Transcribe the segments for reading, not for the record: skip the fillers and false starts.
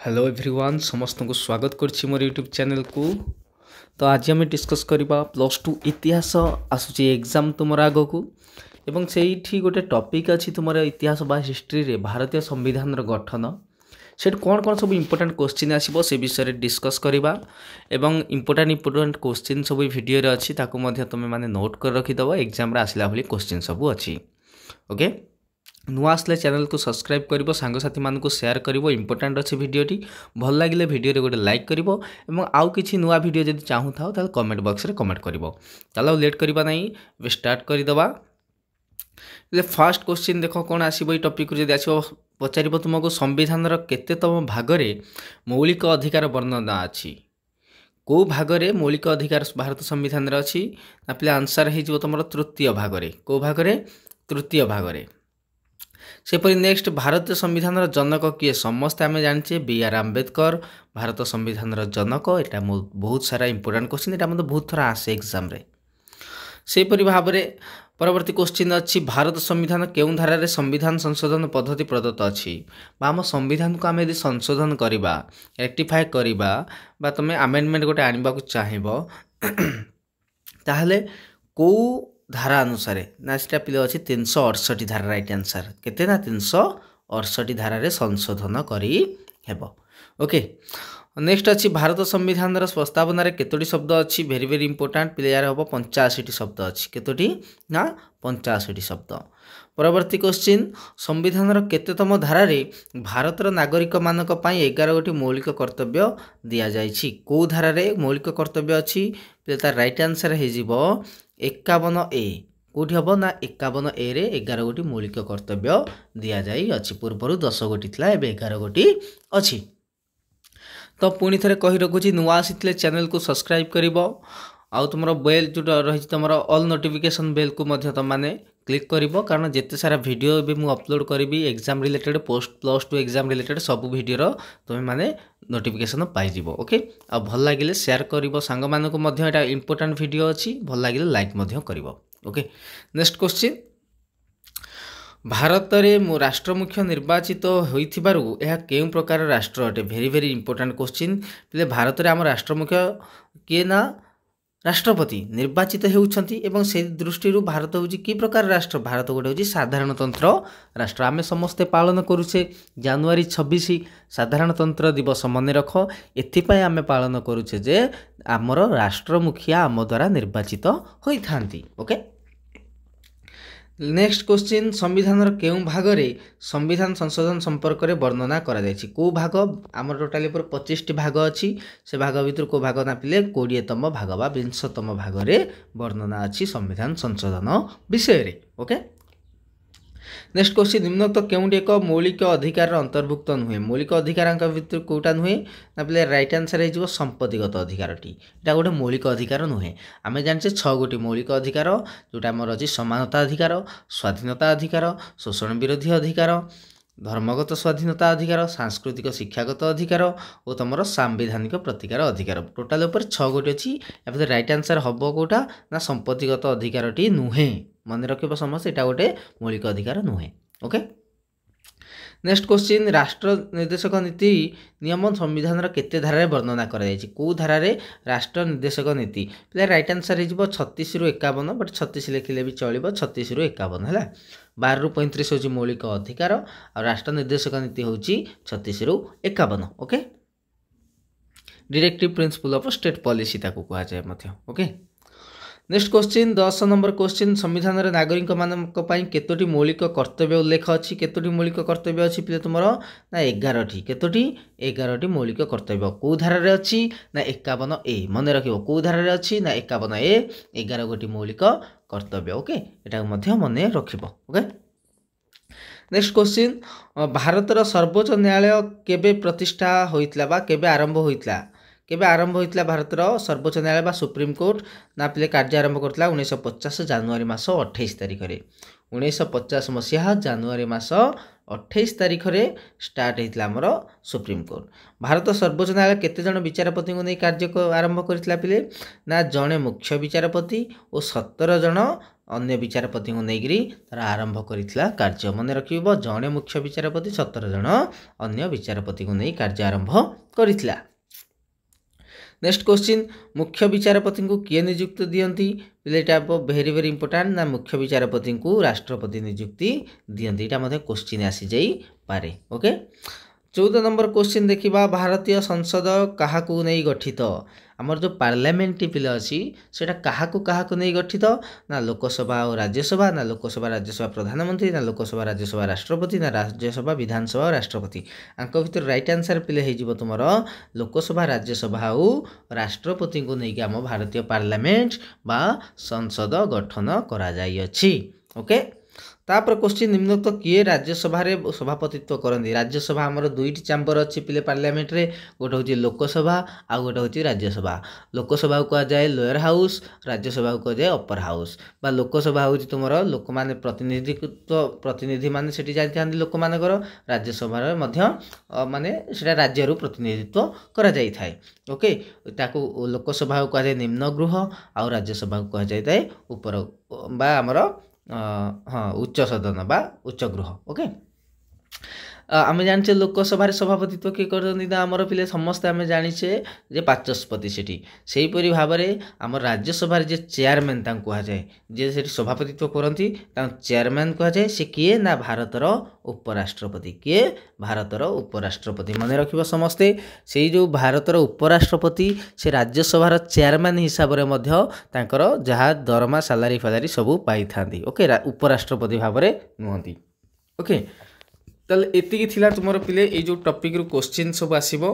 Hello everyone समस्त को स्वागत करछि मोर यूट्यूब चैनल को। तो आज आम डिस्कस करबा +2 इतिहास आसुची एग्जाम तुमर आगो को एवं सेठी गोटे टॉपिक अछि तुमर इतिहास बा हिस्ट्री रे भारतीय संविधान रो गठन सेठ कौन कौन सब इंपोर्टेंट क्वेश्चन आसीबो से विषय रे डिस्कस करबा एवं इंपोर्टेंट क्वेश्चन सब वीडियो रे अछि ताको मध्ये तुमे माने नोट कर रखि दबो एग्जाम रे आसिला भली क्वेश्चन सब अछि। ओके नुआ आसले चैनल को सब्सक्राइब करिवो सांगसाथी मान को शेयर करिवो इंपोर्टेंट अछि वीडियोटी भल लागिले वीडियो रे गोटे लाइक करिवो एवं आउ किछि नुआ वीडियो जदि चाहू थाओ ताल कमेंट बॉक्स रे कमेंट करिवो। चलो लेट करिबा नै स्टार्ट करि दबा। ले फर्स्ट क्वेश्चन देखो कोन आसीबो ई टॉपिक रे जदि आसीबो पचारिबो तुमको संविधान रो केतेतम भाग रे मौलिक अधिकार वर्णना अछि को भाग रे मौलिक अधिकार भारत संविधान रे अछि आपले आंसर हे जो तुमरो तृतीय भाग रे को भाग रे तृतीय भाग रे। सेपरी नेक्स्ट भारतीय संविधान जनक किए समस्ते आम जाने बी.आर. आंबेडकर भारत संविधान जनक एटा बहुत सारा इंपोर्टेंट क्वेश्चन एटा मतलब बहुत थोड़ा आसे एग्जाम रे। सेपरी भाव में परवर्ती क्वेश्चन अच्छी भारत संविधान केउं धारा रे संविधान संशोधन पद्धति प्रदत्त अच्छी आम संविधान को आम यदि संशोधन करवा रेक्टिफाए करवा बा तुम आमेंडमेंट गोटे आने को चाहब ताहले को धारा अनुसार ना सीटा पिले अच्छी 368 धारा राइट आंसर केते ना 368 धारा रे संशोधन करी हेबो। ओके नेक्स्ट अच्छी भारत संविधान प्रस्तावना रे केतोटी शब्द अच्छी वेरी वेरी इंपोर्टेंट पिले यार हम 85 शब्द अच्छी केतोटी ना 85 शब्द। परवर्ती क्वेश्चन संविधान केतेतम धारा रे भारतर नागरिक मानक पई 11 गोटी मौलिक कर्तव्य दिया जायछि को धारा रे मौलिक कर्तव्य अच्छी पिले तार राइट आंसर हे जिवो 51A कोठी हम ना 51A रे 11 गोटी मौलिक कर्तव्य दिया जाई अछि पूर्वरु 10 गोटी थिला एबे 11 गोटी अछि। तो पुणी थे कही रखुची नुआ आसी चैनल को सब्सक्राइब करिवो आउ तुमर बेल जो रही तुम ऑल नोटिफिकेशन बेल को मध्य तुम माने क्लिक करिवो कारण जेते सारा वीडियो भी मु अपलोड करी exam related post +2 exam related सब वीडियो तुम माने नोटिफिकेशन पाई जिवो। ओके आ भल लागिले शेयर करिवो सांग मान को मध्य एटा इंपोर्टेंट वीडियो अछि भल लागिले लाइक मध्य करिवो। ओके नेक्स्ट क्वेश्चन भारत में राष्ट्र मुख्य निर्वाचित होइथिबारु यह केउं प्रकार राष्ट्र अटे वेरी वेरी इंपोर्टेंट क्वेश्चन पिले भारत में आम राष्ट्र मुख्य किए ना राष्ट्रपति निर्वाचित होउछंती एवं से दृष्टि भारत होउची की प्रकार राष्ट्र भारत गोटे होउची साधारणतंत्र राष्ट्र आमे समस्ते पालन करूछे जनवरी 26 साधारणतंत्र दिवस मन रख एथिपाई आमे पालन करूछे जे आमर राष्ट्र मुखिया आम द्वारा निर्वाचित होई थांती। ओके नेक्स्ट क्वेश्चन संविधान केउं भाग रे संविधान संशोधन संपर्क रे वर्णना करा जायछि को भाग आमर टोटाली पर 25 टी भाग अछि से भाग भितर को भाग ना पिले 20तम भाग बा 20तम भाग रे वर्णना अछि संविधान संशोधन विषय रे। ओके नेक्स्ट क्वेश्चन निम्नोक्त केउंटी एक मौलिक अधिकार अंतर्भुक्त नुहे मौलिक अधिकार भितर कोटा नुहे ना पिले राइट आंसर हे जिवो संपत्तिगत अधिकारटी एटा गोटे मौलिक अधिकार नुहे आमे जानचे 6 गोटी मौलिक अधिकार जोटा हमर अछि समानता अधिकार स्वाधीनता अधिकार शोषण विरोधी अधिकार धर्मगत स्वाधीनता अधिकार सांस्कृतिक शिक्षागत अधिकार और तुम सांविधानिक प्रतिकार अधिकार टोटाल ऊपर 6 गोटी अच्छी या राइट आंसर हम कोटा ना संपत्तिगत अधिकारटी नुहे मन रखिबो समस्त एटा गोटे मौलिक अधिकार नुहे। ओके नेक्स्ट क्वेश्चन राष्ट्र निर्देशक नीति नियम संविधान केते धारा रे वर्णना करा जायछि को धारा रे राष्ट्र निर्देशक नीति प्ले राइट आंसर हे जिवो 36 रु 51 बट 36 लिखिले भी चलिबो 36 रु 51 हैला 12 रु 35 होची मौलिक अधिकार और राष्ट्र निर्देशक नीति होची 36 रु 51। Okay directive principle of state policy ताको कहा जाय मथि। Okay next question 10 number question संविधान रे नागरिक मानक पई केतोटी मौलिक कर्तव्य उल्लेख अछि केतोटी मौलिक कर्तव्य अछि पिले तुमरो ना 11 टी केतोटी 11 टी मौलिक कर्तव्य को धारा रे अछि ना 51A मन रखिबो को धारा रे अछि ना 51A 11 गोटी मौलिक कर्तव्य। ओके एटा मध्य मन रखिबो। ओके नेक्स्ट क्वेश्चन भारतर सर्वोच्च न्यायालय केबे प्रतिष्ठा होइतला बा केबे आरंभ होइतला भारतर सर्वोच्च न्यायालय बा सुप्रीम कोर्ट ना पिले कार्य आरंभ करतला 1950 जनवरी मास 28 तारिख रे 1950 मसिहा जनवरी मास 28 तारीख रे स्टार्ट होता आमर सुप्रीमकोर्ट। भारत सर्वोच्च न्यायालय केते जन विचारपति को नहीं कार्य को आरंभ करथिला पिले ना जड़े मुख्य विचारपति और 17 जन अन्य विचारपति को लेकिन तार आरंभ करथिला कार्य। मन रखिबो जड़े मुख्य विचारपति 17 जन अन्य विचारपति को नहीं कार्य आरंभ करथिला। नेक्स्ट क्वेश्चन मुख्य विचारपति को किए नियुक्त दियंती पिलेटा वेरी वेरी इंपोर्टेंट ना मुख्य विचारपति को राष्ट्रपति नियुक्ति दियंती एटा मध्ये क्वेश्चन आसी जाई पारे। ओके 14 नंबर क्वेश्चन देखिबा भारतीय संसद काहाकू नहीं गठित आमर जो पार्लियामेंट पिले अच्छी से काहाकू नहीं गठित ना लोकसभा और राज्यसभा ना लोकसभा राज्यसभा प्रधानमंत्री ना लोकसभा राज्यसभा राष्ट्रपति ना राज्यसभा विधानसभा और राष्ट्रपति आंक भर राइट आंसर पिले हो तुम लोकसभा राज्यसभा और राष्ट्रपति को लेकिन आम भारतीय पार्लियामेंट बा संसद गठन करा जाई अछि। ओके तापर क्वेश्चन निम्नोक्त किए राज्यसभा रे सभापतित्व करती। राज्यसभा आमर दुईटी चैम्बर अच्छी पिले पार्लियामेंट रे गोटे हूँ लोकसभा आ गोटे हूँ राज्यसभा। लोकसभा को कहुए लोअर हाउस राज्यसभा को कहुए अपर हाउस बा लोकसभा हूँ तुम लोक मैंने प्रतिनिधि माने सेठी जाती लोक मानकर राज्यसभा माने सेटा राज्य प्रतिनिधित्व करा जाई थाए। ओके ताकू लोकसभा को कहुए निम्न गृह आ राज्यसभा को कह जाए ऊपर बा आमर हाँ उच्च सदन बा उच्च गृह। ओके आम जाने लोकसभा सभापतित्व किए करते आमर पिले समस्ते आम जाने जे बाचस्पति से भाव में आम राज्यसभा जे चेयरमैन कहुए जे से सभापतित्व करती चेयरमैन कहुए से किए ना भारतर उपराष्ट्रपति किए भारतर उपराष्ट्रपति मन रख समस्ते से जो भारतर उपराष्ट्रपति से राज्यसभा चेयरमैन हिसाब से जहाँ दरमा सालारी फालारी सबू पाई था। ओके उपराष्ट्रपति भाव में नुहति। ओके ताले एतिकी थिला तुमर पिले ए जो टॉपिक रो क्वेश्चन सब आसीबो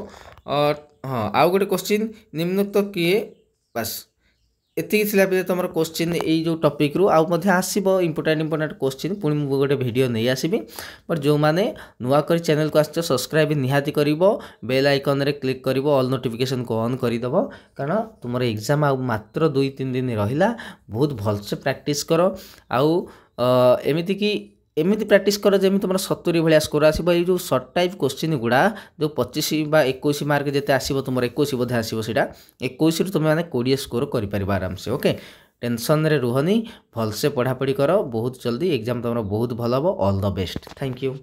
और हाँ आउ गोटे क्वेश्चन निम्नोक्त किए बस एतिकी थिला पिले तुमर क्वेश्चन ए जो टॉपिक रो आउ मध्ये आसीबो इंपोर्टेंट क्वेश्चन पुणी मु गोटे वीडियो नहीं आसीबी बट जो माने नुआ कर चैनल को आछो सब्सक्राइब निहाती करिवो बेल आइकन रे क्लिक करिवो ऑल नोटिफिकेशन को ऑन करि दबो कारण तुमर एग्जाम आ मात्र 2-3 दिन रहिला बहुत भल से प्रैक्टिस करो आउ एमिति की एमती प्राक्ट कर जमी तुम 70 भाया स्कोर आसो ये जो सर्ट टाइप क्वेश्चन गुड़ा जो 25 बा 21 मार्क जिते आसो तुम 21 बोधे आसो सीटा 21 तुम मैंने 20 स्कोर कर आराम से। ओके टेंशन रे रुहनी भलसे पढ़ापढ़ी कर बहुत जल्दी एग्जाम तुम बहुत भल हम। All the best. Thank you.